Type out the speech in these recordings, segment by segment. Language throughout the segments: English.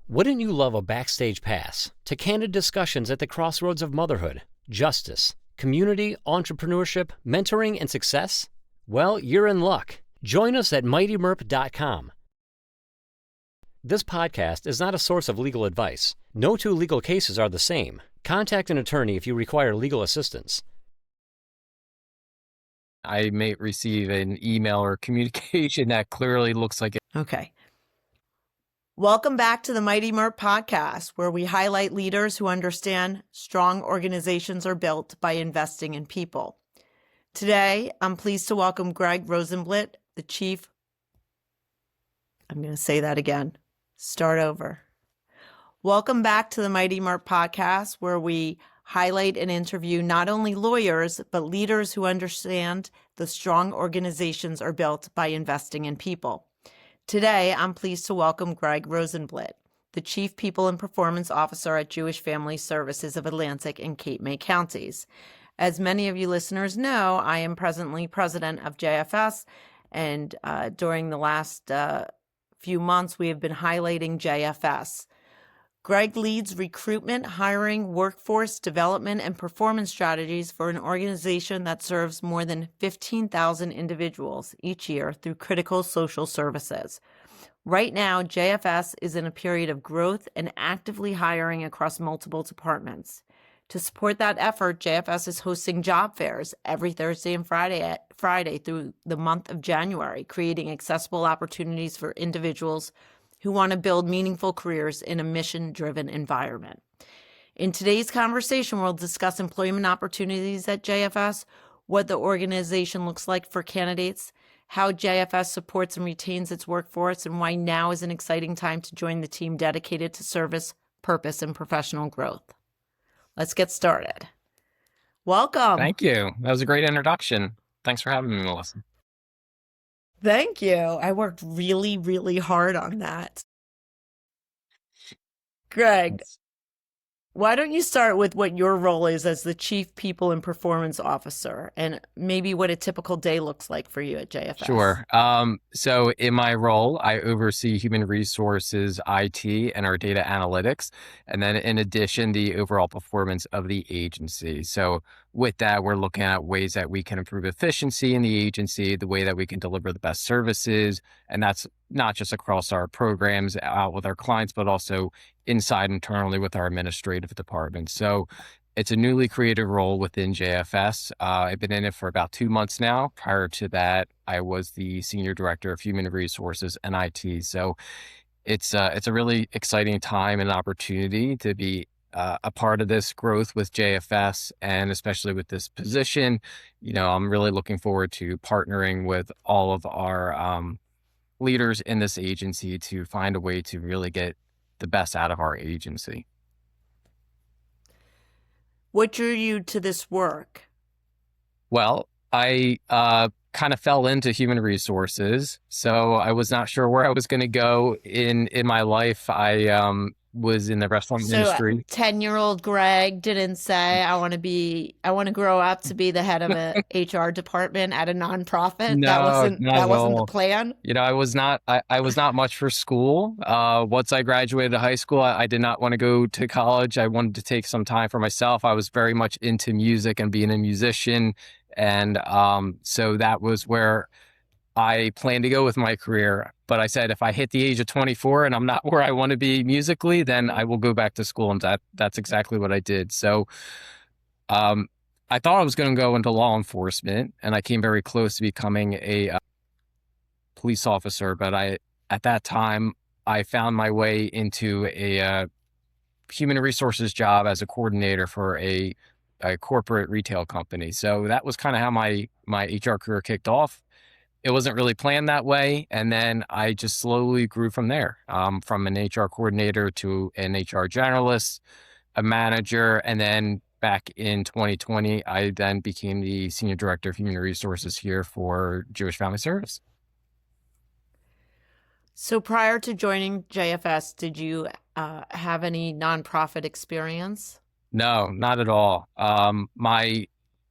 Wouldn't you love a backstage pass to candid discussions at the crossroads of motherhood, justice, community, entrepreneurship, mentoring, and success? Well, you're in luck. Join us at mightymerp.com. This podcast is not a source of legal advice. No two legal cases are the same. Contact an attorney if you require legal assistance. I may receive an email or communication that clearly looks like it. Okay. Welcome back to the Mighty MERP Podcast, where we highlight leaders who understand strong organizations are built by investing in people. Today, I'm pleased to welcome Greg Rosenblit, the Chief. I'm going to say that again. Start over. Welcome back to the Mighty MERP Podcast, where we highlight and interview not only lawyers, but leaders who understand the strong organizations are built by investing in people. Today, I'm pleased to welcome Greg Rosenblit, the Chief People and Performance Officer at Jewish Family Services of Atlantic and Cape May counties. As many of you listeners know, I am presently president of JFS, and during the last few months, we have been highlighting JFS. Greg leads recruitment, hiring, workforce development, and performance strategies for an organization that serves more than 15,000 individuals each year through critical social services. Right now, JFS is in a period of growth and actively hiring across multiple departments. To support that effort, JFS is hosting job fairs every Thursday and Friday through the month of January, creating accessible opportunities for individuals who want to build meaningful careers in a mission-driven environment. In today's conversation, we'll discuss employment opportunities at JFS, what the organization looks like for candidates, how JFS supports and retains its workforce, and why now is an exciting time to join the team dedicated to service, purpose, and professional growth. Let's get started. Welcome. Thank you. That was a great introduction. Thanks for having me, Melissa. Thank you. I worked really, really hard on that. Greg, why don't you start with what your role is as the Chief People and Performance Officer and maybe what a typical day looks like for you at JFS? Sure. So in my role, I oversee human resources, IT, and our data analytics. And then in addition, the overall performance of the agency. So with that, we're looking at ways that we can improve efficiency in the agency, the way that we can deliver the best services. And that's not just across our programs out with our clients, but also inside internally with our administrative department. So it's a newly created role within JFS. I've been in it for about 2 months now. Prior to that, I was the Senior Director of Human Resources and IT. So it's a really exciting time and opportunity to be a part of this growth with JFS, and especially with this position. You know, I'm really looking forward to partnering with all of our leaders in this agency to find a way to really get the best out of our agency. What drew you to this work? Well, I kind of fell into human resources, so I was not sure where I was going to go in my life. I was in the restaurant industry. 10-year-old Greg didn't say, I want to grow up to be the head of a HR department at a nonprofit. No, that wasn't the plan. You know, I was not much for school. Once I graduated high school, I did not want to go to college. I wanted to take some time for myself. I was very much into music and being a musician. And so that was where I planned to go with my career. But I said, if I hit the age of 24 and I'm not where I want to be musically, then I will go back to school. And that's exactly what I did. So I thought I was going to go into law enforcement, and I came very close to becoming a police officer. But at that time, I found my way into a human resources job as a coordinator for a corporate retail company. So that was kind of how my HR career kicked off. It wasn't really planned that way. And then I just slowly grew from there, from an HR coordinator to an HR generalist, a manager. And then back in 2020, I then became the Senior Director of Human Resources here for Jewish Family Service. So prior to joining JFS, did you have any nonprofit experience? No, not at all.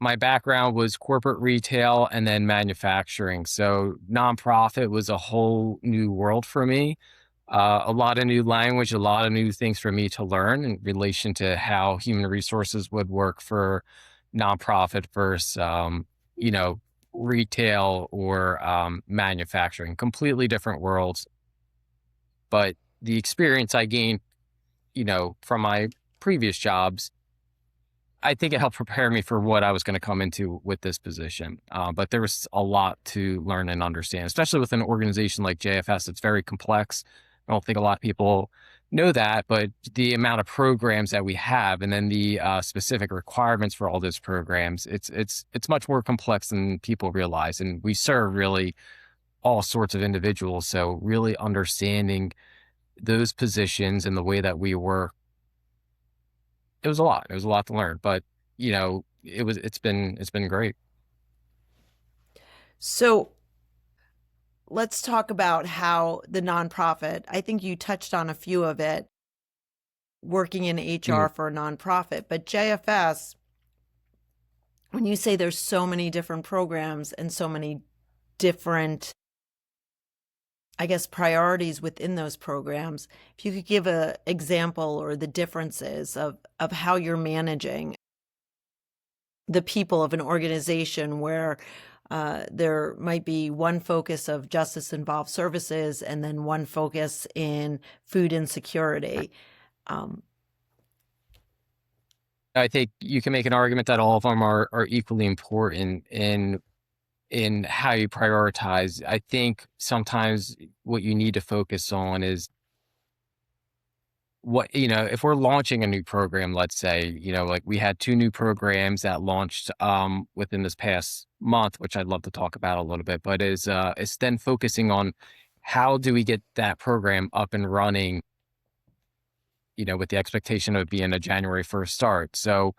My background was corporate retail and then manufacturing. So nonprofit was a whole new world for me. A lot of new language, a lot of new things for me to learn in relation to how human resources would work for nonprofit versus, retail or manufacturing. Completely different worlds. But the experience I gained, from my previous jobs, I think it helped prepare me for what I was going to come into with this position. But there was a lot to learn and understand, especially with an organization like JFS. It's very complex. I don't think a lot of people know that, but the amount of programs that we have and then the specific requirements for all those programs, it's much more complex than people realize. And we serve really all sorts of individuals. So really understanding those positions and the way that we work, it was a lot. It was a lot to learn, but it's been great. So let's talk about how the nonprofit, I think you touched on a few of it, working in HR for a nonprofit, but JFS, when you say there's so many different programs and so many different, I guess, priorities within those programs, if you could give an example or the differences of how you're managing the people of an organization where there might be one focus of justice-involved services and then one focus in food insecurity. I think you can make an argument that all of them are equally important in how you prioritize. I think sometimes what you need to focus on is if we're launching a new program, let's say, like we had 2 new programs that launched within this past month, which I'd love to talk about a little bit, but is then focusing on how do we get that program up and running, with the expectation of it being a January 1st start. So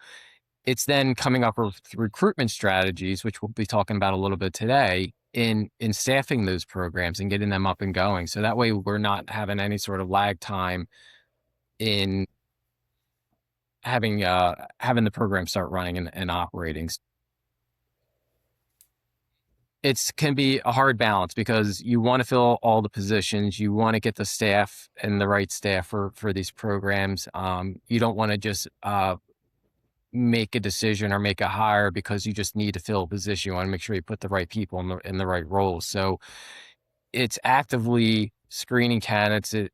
it's then coming up with recruitment strategies, which we'll be talking about a little bit today, in staffing those programs and getting them up and going. So that way we're not having any sort of lag time in having the program start running and operating. It can be a hard balance because you want to fill all the positions. You want to get the staff and the right staff for these programs. You don't want to just make a decision or make a hire because you just need to fill a position. You want to make sure you put the right people in the right roles. So it's actively screening candidates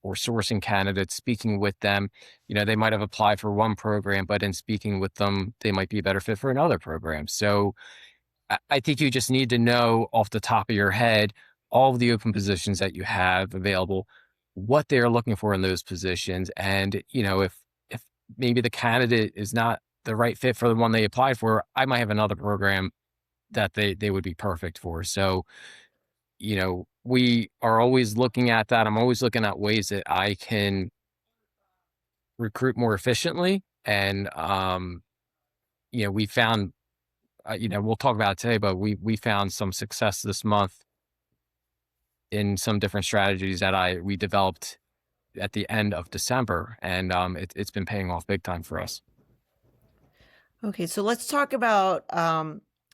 or sourcing candidates, speaking with them. They might have applied for one program, but in speaking with them, they might be a better fit for another program. So I think you just need to know off the top of your head all of the open positions that you have available, what they're looking for in those positions. And, if maybe the candidate is not the right fit for the one they applied for, I might have another program that they would be perfect for. So, we are always looking at that. I'm always looking at ways that I can recruit more efficiently. And, we found, we'll talk about it today, but we found some success this month in some different strategies that we developed at the end of December, and it's been paying off big time for us. Okay, so let's talk about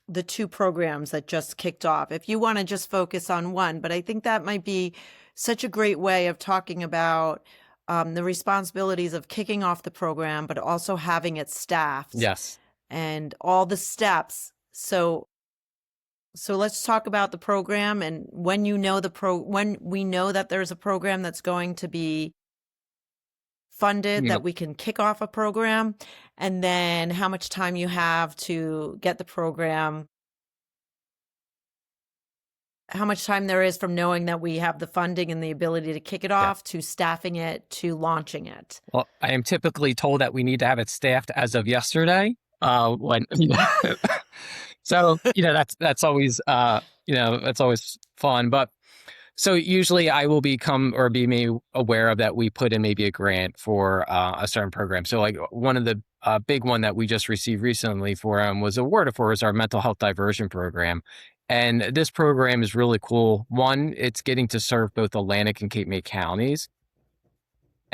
the 2 programs that just kicked off. If you want to just focus on one, but I think that might be such a great way of talking about the responsibilities of kicking off the program, but also having it staffed. Yes. And all the steps. So let's talk about the program and when when we know that there's a program that's going to be funded, that we can kick off a program, and then how much time you have to get the program, how much time there is from knowing that we have the funding and the ability to kick it off to staffing it to launching it. Well, I am typically told that we need to have it staffed as of yesterday. So, that's always, that's always fun. But so usually I will be made aware of that we put in maybe a grant for a certain program. So like one of the big one that we just received recently was awarded for is our Mental Health Diversion Program. And this program is really cool. One, it's getting to serve both Atlantic and Cape May counties.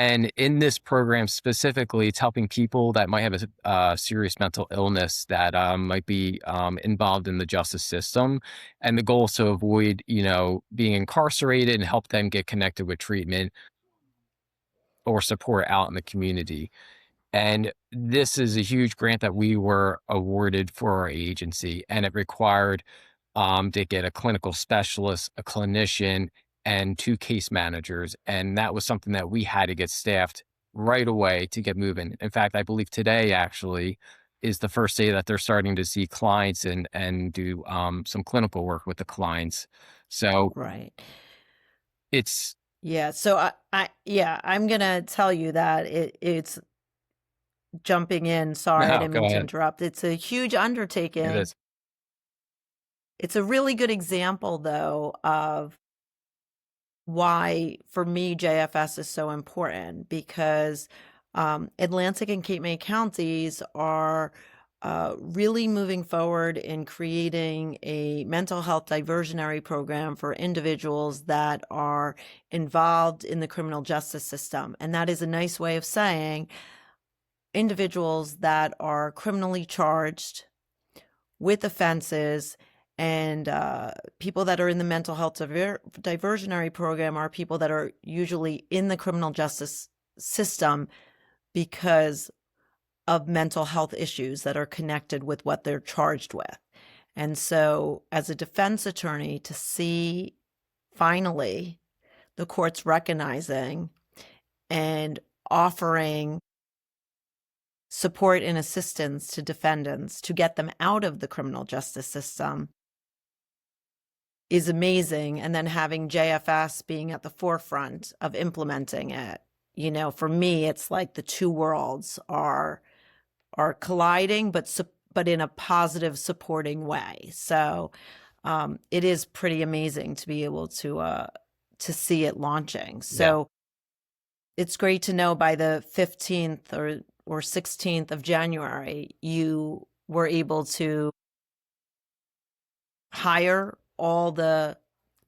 And in this program specifically, it's helping people that might have a serious mental illness that might be involved in the justice system. And the goal is to avoid, being incarcerated and help them get connected with treatment or support out in the community. And this is a huge grant that we were awarded for our agency, and it required to get a clinical specialist, a clinician, and 2 case managers. And that was something that we had to get staffed right away to get moving. In fact, I believe today actually is the first day that they're starting to see clients and do some clinical work with the clients. So Right. it's Yeah. So I'm gonna tell you that it's jumping in. Sorry, I no, didn't go mean to ahead. interrupt. It's a huge It undertaking. is. It's a really good example, though, of why, for me, JFS is so important because Atlantic and Cape May counties are really moving forward in creating a mental health diversionary program for individuals that are involved in the criminal justice system. And that is a nice way of saying individuals that are criminally charged with offenses. And people that are in the mental health diversionary program are people that are usually in the criminal justice system because of mental health issues that are connected with what they're charged with. And so as a defense attorney, to see finally the courts recognizing and offering support and assistance to defendants to get them out of the criminal justice system is amazing. And then having JFS being at the forefront of implementing it, for me, it's like the two worlds are colliding, but in a positive, supporting way. So it is pretty amazing to be able to see it launching. So it's great to know by the 15th or 16th of January, you were able to hire all the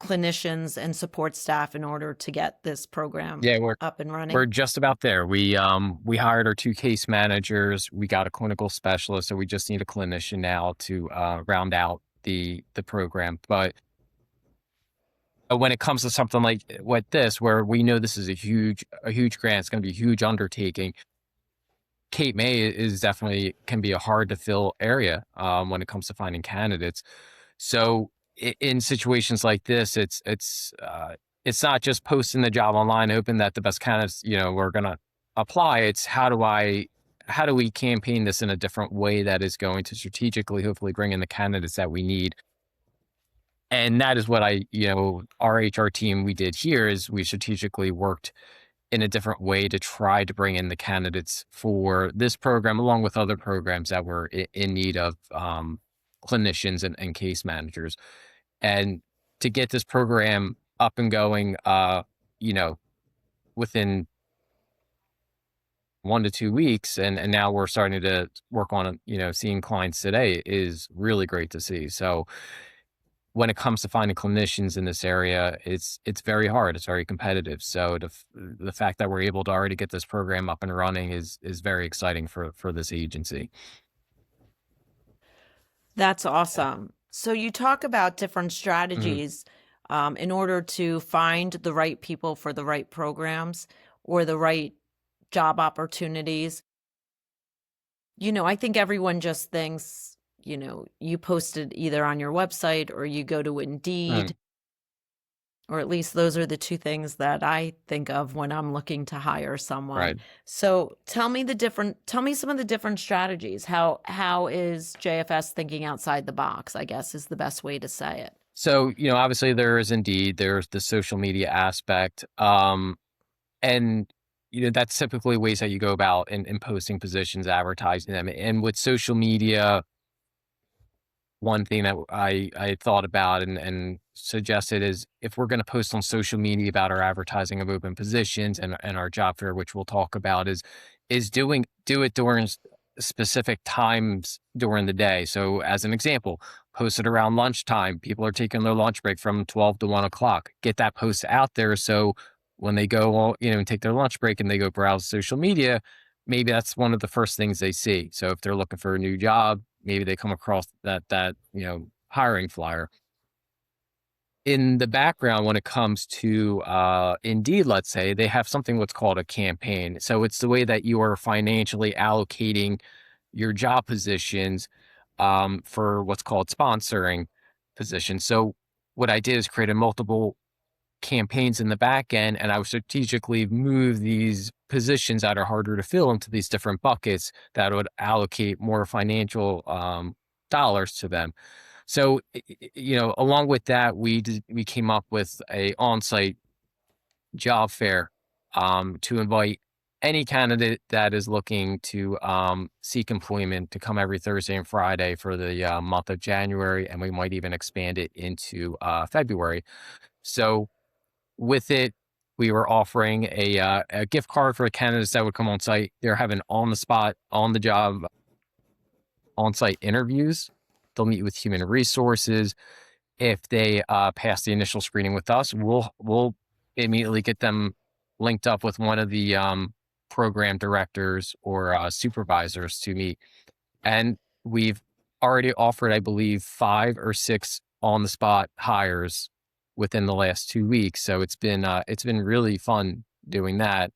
clinicians and support staff in order to get this program up and running. We're just about there. We hired our 2 case managers. We got a clinical specialist, so we just need a clinician now to round out the program. But when it comes to something like this, where we know this is a huge grant, it's going to be a huge undertaking. Cape May is definitely can be a hard to fill area when it comes to finding candidates. So in situations like this, it's not just posting the job online, hoping that the best candidates, we're going to apply. It's how do we campaign this in a different way that is going to strategically, hopefully bring in the candidates that we need. And that is what our HR team, we did here is we strategically worked in a different way to try to bring in the candidates for this program, along with other programs that were in need of clinicians and case managers. And to get this program up and going, within 1 to 2 weeks, and now we're starting to work on, seeing clients today is really great to see. So when it comes to finding clinicians in this area, it's very hard. It's very competitive. So the fact that we're able to already get this program up and running is very exciting for this agency. That's awesome. So you talk about different strategies in order to find the right people for the right programs or the right job opportunities. I think everyone just thinks, you post it either on your website or you go to Indeed, or at least those are the 2 things that I think of when I'm looking to hire someone. Right. So tell me some of the different strategies. How is JFS thinking outside the box, I guess is the best way to say it. So, obviously there is Indeed, there's the social media aspect. And, that's typically ways that you go about in posting positions, advertising them. And with social media, one thing that I thought about and suggested is if we're going to post on social media about our advertising of open positions and our job fair, which we'll talk about, is do it during specific times during the day. So as an example, post it around lunchtime. People are taking their lunch break from 12 to 1 o'clock. Get that post out there so when they go, and take their lunch break and they go browse social media, maybe that's one of the first things they see. So if they're looking for a new job, maybe they come across that hiring flyer. In the background, when it comes to Indeed, let's say, they have something what's called a campaign. So it's the way that you are financially allocating your job positions for what's called sponsoring positions. So what I did is created multiple campaigns in the back end, and I would strategically move these positions that are harder to fill into these different buckets that would allocate more financial dollars to them. So, along with that, we came up with a on-site job fair to invite any candidate that is looking to seek employment to come every Thursday and Friday for the month of January, and we might even expand it into February. So with it, we were offering a gift card for the candidates that would come on site. They're having on the spot, on the job, on-site interviews. They'll meet with human resources. If they pass the initial screening with us, we'll immediately get them linked up with one of the program directors or supervisors to meet. And we've already offered, I believe, 5 or 6 on-the-spot hires within the last 2 weeks. So it's been really fun doing that.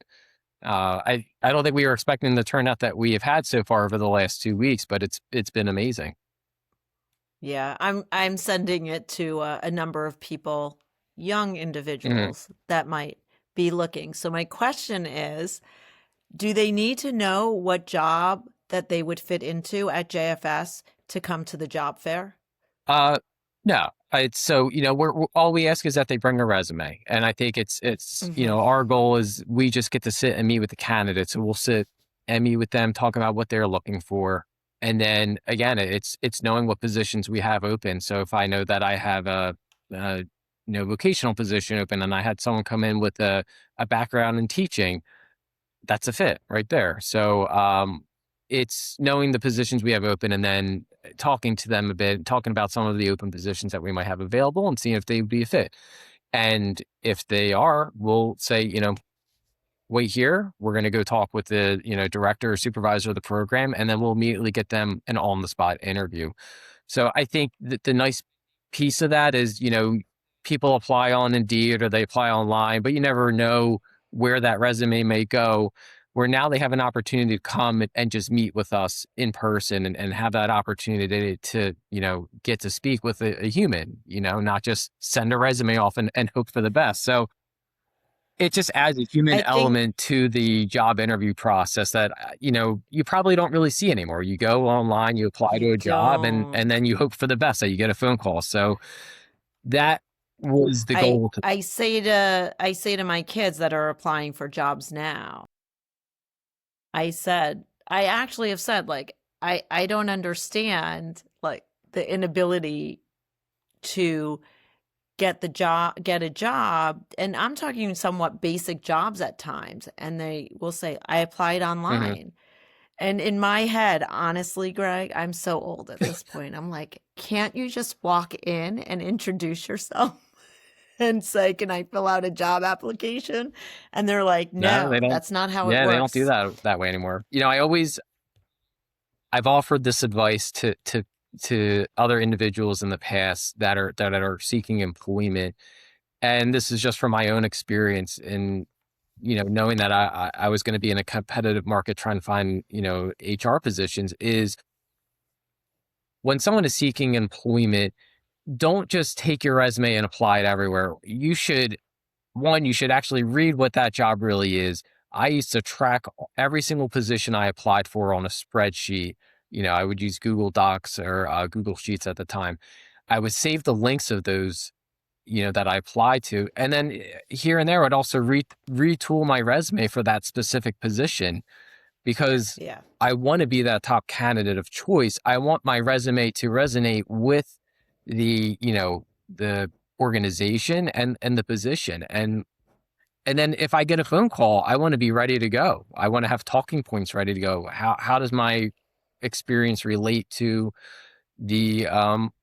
I don't think we were expecting the turnout that we have had so far over the last 2 weeks, but it's been amazing. Yeah, I'm sending it to a number of people, young individuals that might be looking. So my question is, do they need to know what job that they would fit into at JFS to come to the job fair? No. It's so, we're all we ask is that they bring a resume. And I think it's our goal is we just get to sit and meet with the candidates. So we'll sit and meet with them, talk about what they're looking for. And then again, it's knowing what positions we have open. So if I know that I have a vocational position open and I had someone come in with a background in teaching, that's a fit right there. So it's knowing the positions we have open and then talking to them a bit, talking about some of the open positions that we might have available and seeing if they would be a fit. And if they are, we'll say, wait here, we're going to go talk with the, director or supervisor of the program, and then we'll immediately get them an on-the-spot interview. So I think that the nice piece of that is, people apply on Indeed or they apply online, but you never know where that resume may go, where now they have an opportunity to come and just meet with us in person and have that opportunity to, get to speak with a human, not just send a resume off and hope for the best. So it just adds a human element to the job interview process that, you probably don't really see anymore. You go online, you apply to a job and then you hope for the best that you get a phone call. So that was the goal. I say to my kids that are applying for jobs now, I actually have said, like, I don't understand, like, the inability to get a job. And I'm talking somewhat basic jobs at times. And they will say, I applied online. And in my head, honestly, Greg, I'm so old at this point. I'm like, can't you just walk in and introduce yourself and say, can I fill out a job application? And they're like, no, that's not how it works. Yeah, they don't do that way anymore. I've offered this advice to other individuals in the past that are seeking employment. And this is just from my own experience in, knowing that I was going to be in a competitive market trying to find, HR positions, is when someone is seeking employment, don't just take your resume and apply it everywhere. You should actually read what that job really is. I used to track every single position I applied for on a spreadsheet. I would use Google Docs or Google Sheets at the time. I would save the links of those, that I applied to. And then here and there, I'd also retool my resume for that specific position because I want to be that top candidate of choice. I want my resume to resonate with the organization and the position. And then if I get a phone call, I want to be ready to go. I want to have talking points ready to go. How does my experience relate to the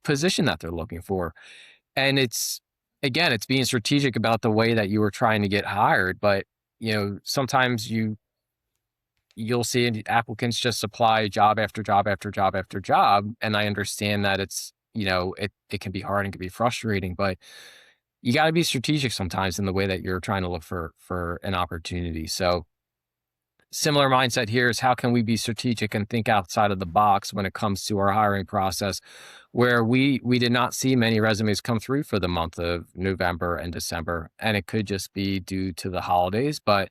position that they're looking for? And it's again, it's being strategic about the way that you were trying to get hired. But, sometimes you'll see applicants just apply job after job after job after job. And I understand that it's, it can be hard and can be frustrating, but you got to be strategic sometimes in the way that you're trying to look for an opportunity. So similar mindset here is, how can we be strategic and think outside of the box when it comes to our hiring process, where we did not see many resumes come through for the month of November and December. And it could just be due to the holidays, but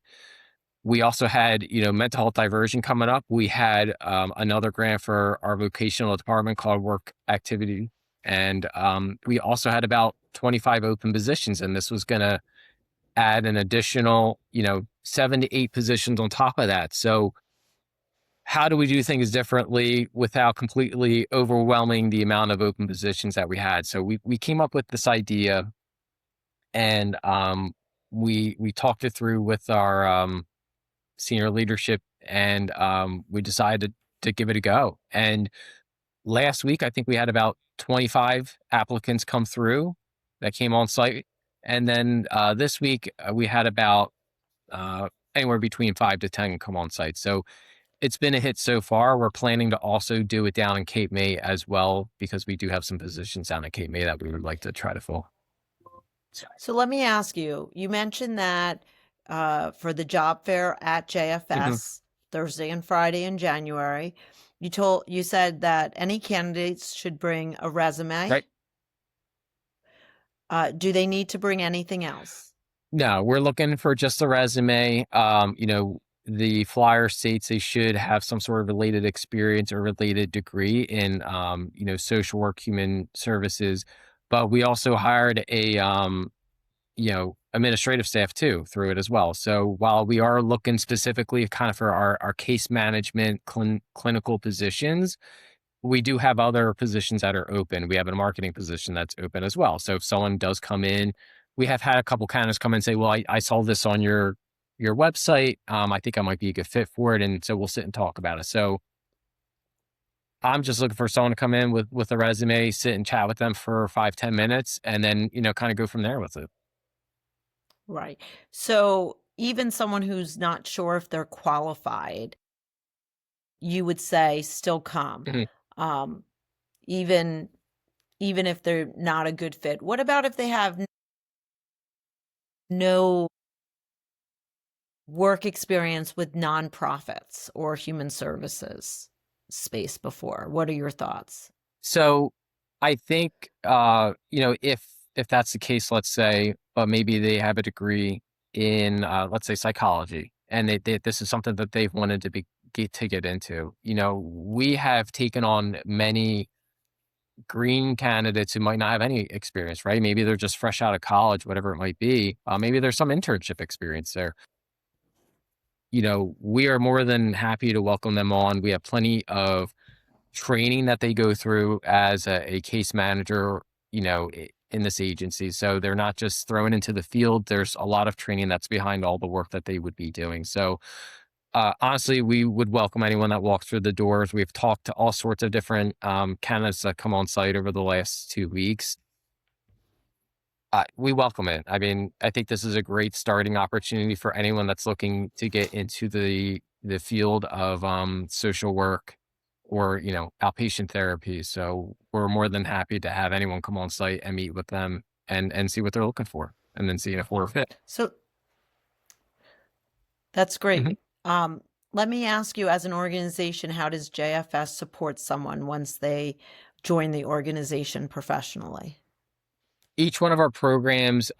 we also had, mental health diversion coming up. We had another grant for our vocational department called work activity. And we also had about 25 open positions, and this was going to add an additional, 7 to 8 positions on top of that. So how do we do things differently without completely overwhelming the amount of open positions that we had? So we came up with this idea, and we talked it through with our senior leadership, and we decided to give it a go. And last week, I think we had about 25 applicants come through that came on site. And then this week, we had about anywhere between 5 to 10 come on site. So it's been a hit so far. We're planning to also do it down in Cape May as well, because we do have some positions down in Cape May that we would like to try to fill. So let me ask you, you mentioned that for the job fair at JFS, Thursday and Friday in January, you said that any candidates should bring a resume. Right. Do they need to bring anything else? No, we're looking for just a resume. The flyer states they should have some sort of related experience or related degree in, social work, human services. But we also hired a, administrative staff too through it as well. So while we are looking specifically kind of for our case management clinical positions, we do have other positions that are open. We have a marketing position that's open as well. So if someone does come in, we have had a couple candidates come in and say, well, I saw this on your website. I think I might be a good fit for it. And so we'll sit and talk about it. So I'm just looking for someone to come in with a resume, sit and chat with them for 5-10 minutes, and then, kind of go from there with it. Right. So even someone who's not sure if they're qualified, you would say still come, even if they're not a good fit. What about if they have no work experience with nonprofits or human services space before? What are your thoughts? So I think, if that's the case, let's say, but maybe they have a degree in, let's say, psychology, and this is something that they've wanted to get into. We have taken on many green candidates who might not have any experience, right? Maybe they're just fresh out of college, whatever it might be. Maybe there's some internship experience there. We are more than happy to welcome them on. We have plenty of training that they go through as a case manager, in this agency. So they're not just thrown into the field. There's a lot of training that's behind all the work that they would be doing. So honestly, we would welcome anyone that walks through the doors. We've talked to all sorts of different candidates that come on site over the last 2 weeks. We welcome it. I mean, I think this is a great starting opportunity for anyone that's looking to get into the field of social work or, outpatient therapy. So we're more than happy to have anyone come on site and meet with them and see what they're looking for, and then see if we're a fit. So that's great. Let me ask you, as an organization, how does JFS support someone once they join the organization professionally? Each one of our programs,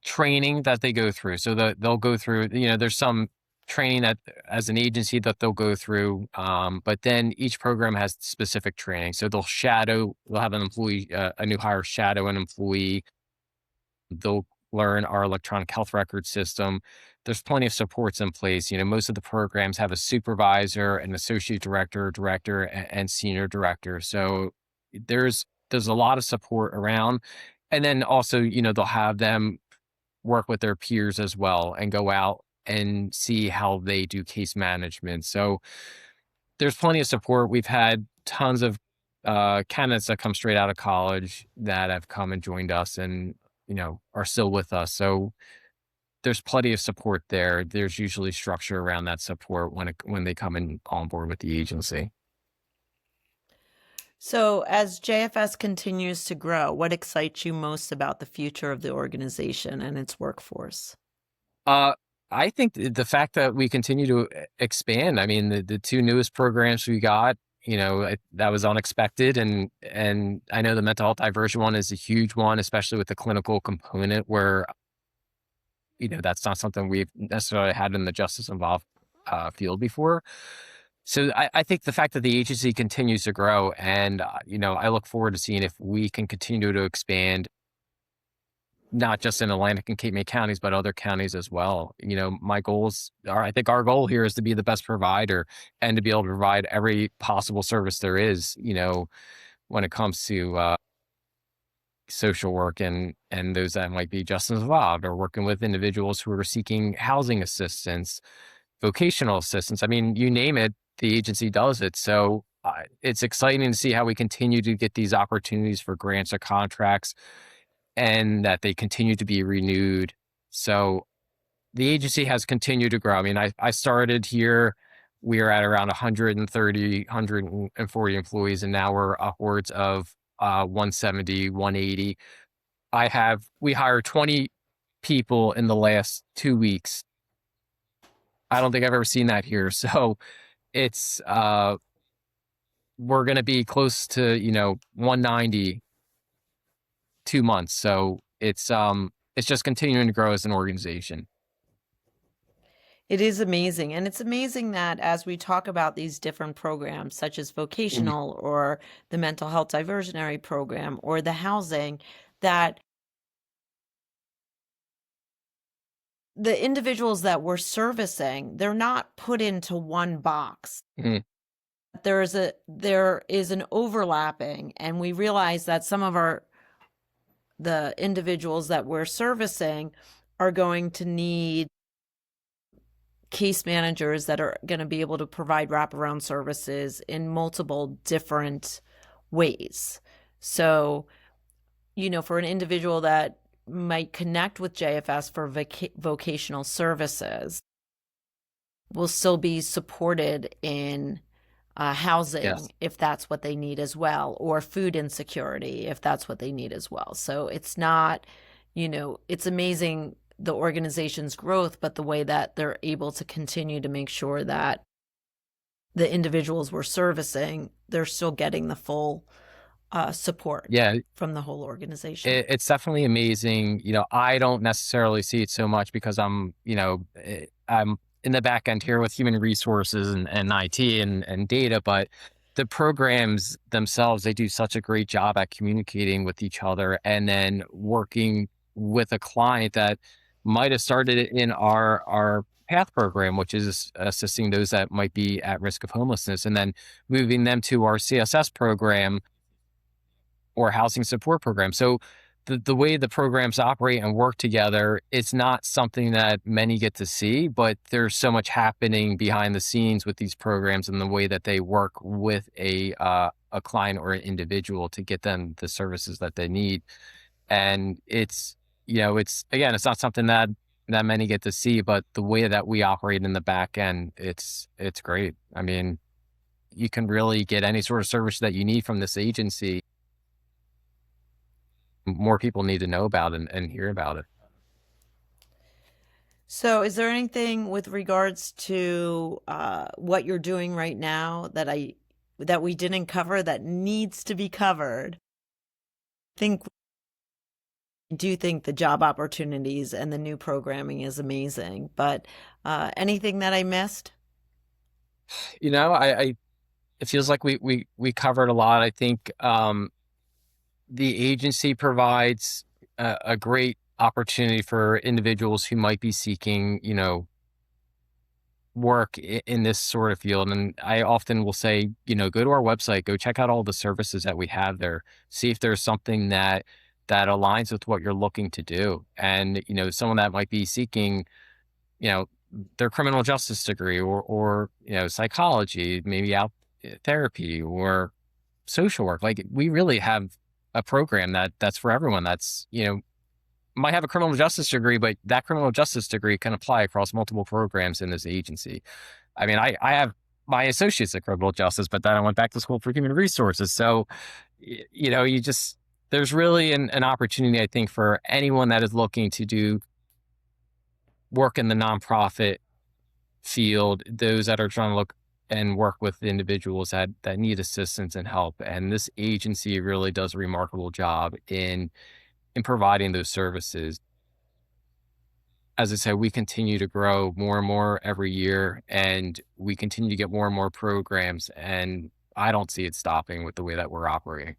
training that they go through. So they'll go through, there's some training that as an agency that they'll go through. But then each program has specific training. So they'll have an employee, a new hire shadow an employee. They'll learn our electronic health record system. There's plenty of supports in place. Most of the programs have a supervisor, an associate director, and senior director. So there's a lot of support around. And then also, they'll have them work with their peers as well and go out and see how they do case management. So there's plenty of support. We've had tons of candidates that come straight out of college that have come and joined us and, are still with us. So there's plenty of support there. There's usually structure around that support when they come in on board with the agency. So, as JFS continues to grow, what excites you most about the future of the organization and its workforce? I think the fact that we continue to expand. I mean, the two newest programs we got, that was unexpected, and I know the mental health diversion one is a huge one, especially with the clinical component, where that's not something we've necessarily had in the justice involved field before. So I think the fact that the agency continues to grow, and I look forward to seeing if we can continue to expand, not just in Atlantic and Cape May counties, but other counties as well. My goals are, I think our goal here is to be the best provider and to be able to provide every possible service there is, when it comes to social work and those that might be justice involved, or working with individuals who are seeking housing assistance, vocational assistance. I mean, you name it, the agency does it. So it's exciting to see how we continue to get these opportunities for grants or contracts, and that they continue to be renewed. So the agency has continued to grow. I mean, I started here, we are at around 130, 140 employees, and now we're upwards of 170, 180. We hired 20 people in the last 2 weeks. I don't think I've ever seen that here. So it's, we're going to be close to, 190 2 months. So it's just continuing to grow as an organization. It is amazing. And it's amazing that as we talk about these different programs, such as vocational or the mental health diversionary program or the housing, that the individuals that we're servicing, they're not put into one box. Mhm. There is an overlapping, and we realize that some of the individuals that we're servicing are going to need case managers that are going to be able to provide wraparound services in multiple different ways. So, for an individual that might connect with JFS for vocational services, will still be supported in housing, Yes. if that's what they need as well, or food insecurity, if that's what they need as well. So it's not, it's amazing the organization's growth, but the way that they're able to continue to make sure that the individuals we're servicing, they're still getting the full support from the whole organization. It's definitely amazing. I don't necessarily see it so much because I'm in the back end here with human resources and IT and data, but the programs themselves, they do such a great job at communicating with each other and then working with a client that might have started in our PATH program, which is assisting those that might be at risk of homelessness, and then moving them to our CSS program or housing support program. So the way the programs operate and work together, it's not something that many get to see, but there's so much happening behind the scenes with these programs and the way that they work with a client or an individual to get them the services that they need. And it's not something that many get to see, but the way that we operate in the back end, it's great. I mean, you can really get any sort of service that you need from this agency. More people need to know about it and hear about it. So is there anything with regards to what you're doing right now that we didn't cover that needs to be covered? I do think the job opportunities and the new programming is amazing, but anything that I missed? It feels like we covered a lot. I think the agency provides a great opportunity for individuals who might be seeking, work in this sort of field. And I often will say, go to our website, go check out all the services that we have there, see if there's something that aligns with what you're looking to do. And, someone that might be seeking, their criminal justice degree or psychology, maybe out therapy or social work. Like, we really have a program that's for everyone. That's, might have a criminal justice degree, but that criminal justice degree can apply across multiple programs in this agency. I mean, I have my associates in criminal justice, but then I went back to school for human resources. So, there's really an opportunity, I think, for anyone that is looking to do work in the nonprofit field, those that are trying to look and work with individuals that need assistance and help. And this agency really does a remarkable job in providing those services. As I said, we continue to grow more and more every year, and we continue to get more and more programs, and I don't see it stopping with the way that we're operating.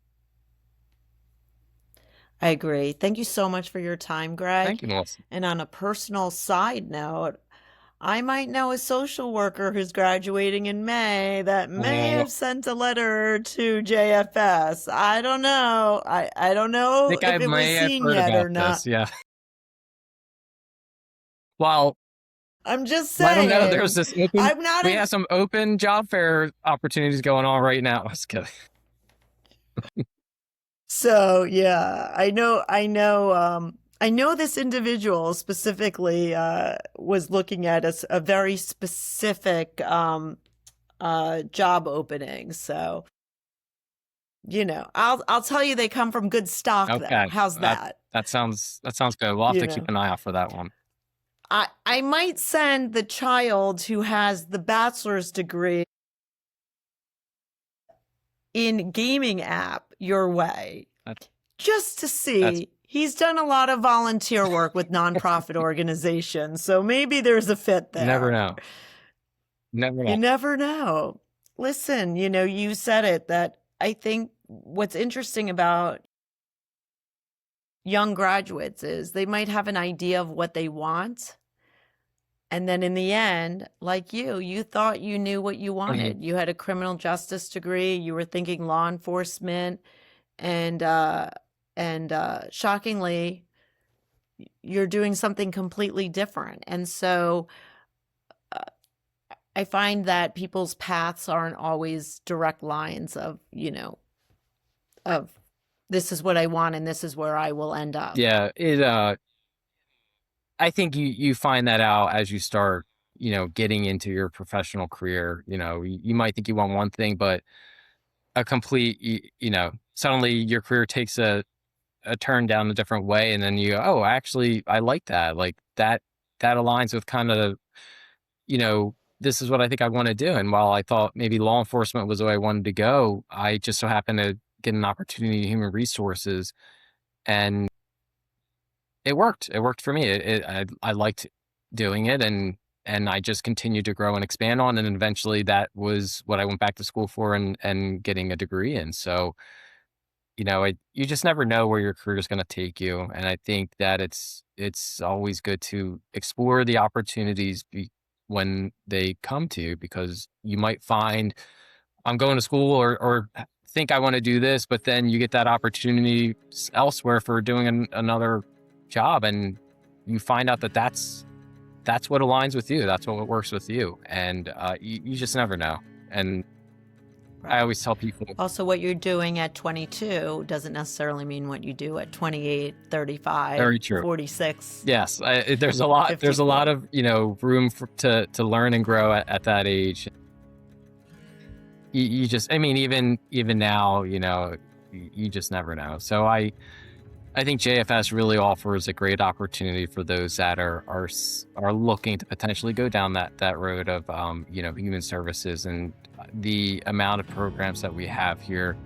I agree. Thank you so much for your time, Greg. Thank you, Melissa. And on a personal side note, I might know a social worker who's graduating in May that may have sent a letter to JFS. I don't know. I don't know if it was seen yet or not. This, yeah. Well, I'm just saying. I don't know. There's this we have some open job fair opportunities going on right now. I was kidding. So yeah, I know this individual specifically was looking at a very specific job opening. So, I'll tell you, they come from good stock. Okay. There. How's that? That sounds good. We'll have to keep an eye out for that one. I might send the child who has the bachelor's degree in gaming app your way, just to see. He's done a lot of volunteer work with nonprofit organizations, so maybe there's a fit there. You never know. You never know. Listen, you said it, that I think what's interesting about young graduates is they might have an idea of what they want. And then in the end, like you thought you knew what you wanted. Mm-hmm. You had a criminal justice degree. You were thinking law enforcement, and shockingly, you're doing something completely different. And so I find that people's paths aren't always direct lines of this is what I want and this is where I will end up. Yeah, I think you find that out as you start, getting into your professional career. You might think you want one thing, but a complete, suddenly your career takes a turn down a different way, and then you go, oh, actually, I like that. Like that aligns with kind of, this is what I think I want to do. And while I thought maybe law enforcement was the way I wanted to go, I just so happened to get an opportunity in human resources, and it worked. It worked for me. I liked doing it, and I just continued to grow and expand on, and eventually that was what I went back to school for and getting a degree in. So, you just never know where your career is going to take you, and I think that it's always good to explore the opportunities when they come to you, because you might find I'm going to school or think I want to do this, but then you get that opportunity elsewhere for doing another job, and you find out that's what aligns with you. That's what works with you. And you just never know. And I always tell people. Also, what you're doing at 22 doesn't necessarily mean what you do at 28, 35, Very true. 46. Yes. There's a lot, 54. There's a lot of, room to learn and grow at that age. You just, even now, you just never know. So I think JFS really offers a great opportunity for those that are looking to potentially go down that road of human services, and the amount of programs that we have here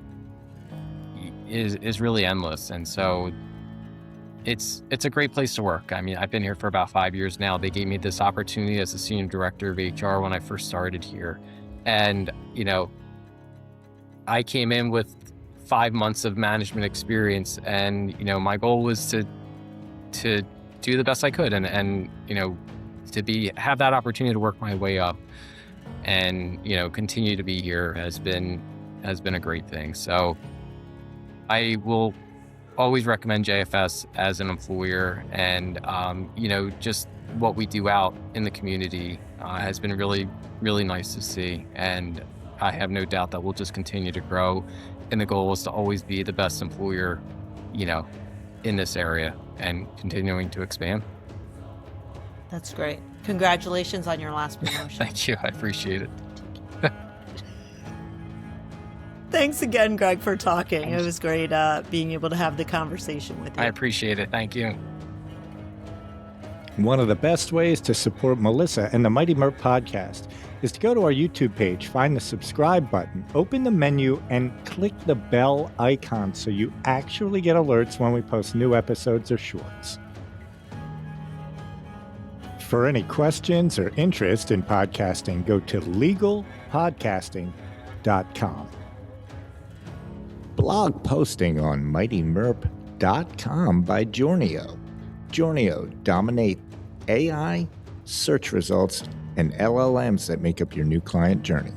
is really endless. And so it's a great place to work. I've been here for about 5 years now. They gave me this opportunity as the senior director of HR when I first started here, and I came in with 5 months of management experience, and my goal was to do the best I could, and to have that opportunity to work my way up, and continue to be here has been a great thing. So I will always recommend JFS as an employer, and just what we do out in the community has been really, really nice to see, and I have no doubt that we'll just continue to grow And the goal was to always be the best employer, in this area and continuing to expand. That's great. Congratulations on your last promotion. Thank you. I appreciate it. Thanks again, Greg, for talking. Thanks. It was great being able to have the conversation with you. I appreciate it. Thank you. One of the best ways to support Melissa and the Mighty MERP Podcast is to go to our YouTube page, find the subscribe button, open the menu, and click the bell icon so you actually get alerts when we post new episodes or shorts. For any questions or interest in podcasting, go to legalpodcasting.com. Blog posting on mightymerp.com by Jornio. Jornio dominate AI, search results, and LLMs that make up your new client journey.